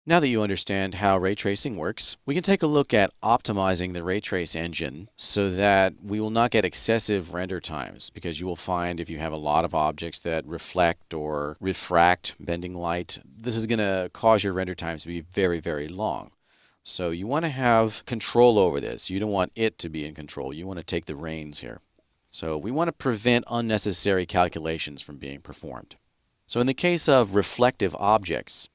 Now that you understand how ray tracing works, we can take a look at optimizing the ray trace engine so that we will not get excessive render times, because you will find if you have a lot of objects that reflect or refract bending light, this is going to cause your render times to be very, very long. So you want to have control over this. You don't want it to be in control. You want to take the reins here. So we want to prevent unnecessary calculations from being performed. So in the case of reflective objects,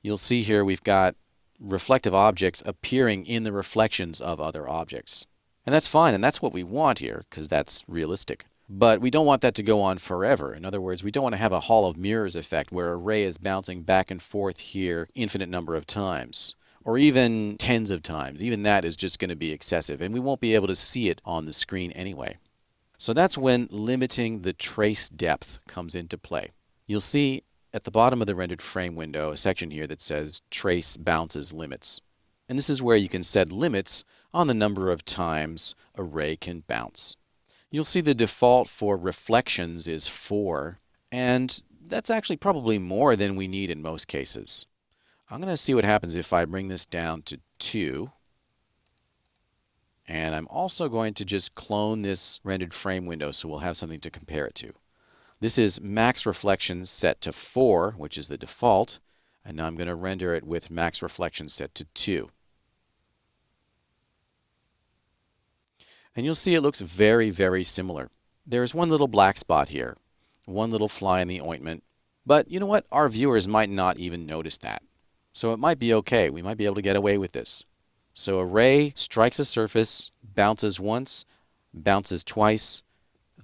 you'll see here we've got reflective objects appearing in the reflections of other objects. And that's fine, and that's what we want here, because that's realistic. But we don't want that to go on forever. In other words, we don't want to have a hall of mirrors effect where a ray is bouncing back and forth here infinite number of times, or even tens of times. Even that is just going to be excessive, and we won't be able to see it on the screen anyway. So that's when limiting the trace depth comes into play. You'll see at the bottom of the rendered frame window a section here that says Trace Bounces Limits. And this is where you can set limits on the number of times a ray can bounce. You'll see the default for reflections is 4, and that's actually probably more than we need in most cases. I'm going to see what happens if I bring this down to 2. And I'm also going to just clone this rendered frame window so we'll have something to compare it to. This is max reflections set to 4, which is the default, and now I'm going to render it with max reflections set to 2. And you'll see it looks very, very similar. There's one little black spot here, one little fly in the ointment, but you know what? Our viewers might not even notice that. So it might be okay. We might be able to get away with this. So a ray strikes a surface, bounces once, bounces twice,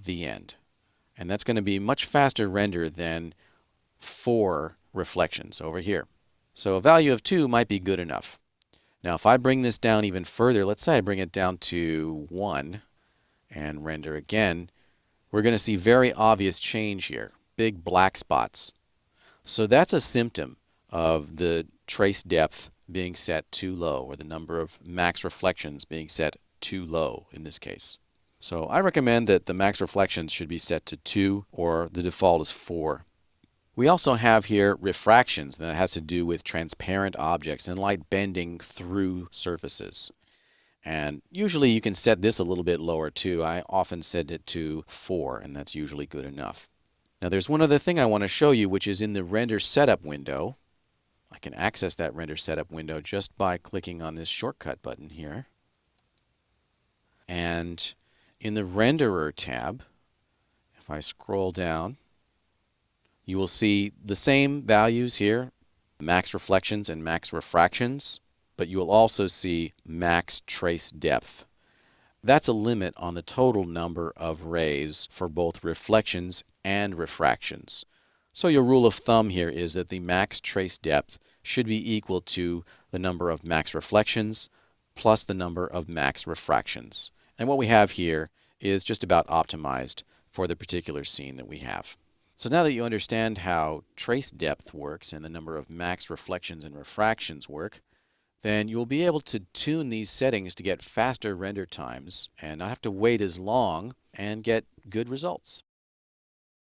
the end. And that's going to be much faster render than 4 reflections over here. So a value of 2 might be good enough. Now if I bring this down even further, let's say I bring it down to 1 and render again, we're going to see very obvious change here, big black spots. So that's a symptom of the trace depth being set too low, or the number of max reflections being set too low in this case. So I recommend that the max reflections should be set to 2, or the default is 4. We also have here refractions, and that has to do with transparent objects and light bending through surfaces. And usually you can set this a little bit lower too. I often set it to 4, and that's usually good enough. Now there's one other thing I want to show you, which is in the render setup window. I can access that render setup window just by clicking on this shortcut button here. And in the renderer tab, if I scroll down, you will see the same values here, max reflections and max refractions, but you will also see max trace depth. That's a limit on the total number of rays for both reflections and refractions. So your rule of thumb here is that the max trace depth should be equal to the number of max reflections plus the number of max refractions. And what we have here is just about optimized for the particular scene that we have. So now that you understand how trace depth works and the number of max reflections and refractions work, then you'll be able to tune these settings to get faster render times and not have to wait as long and get good results.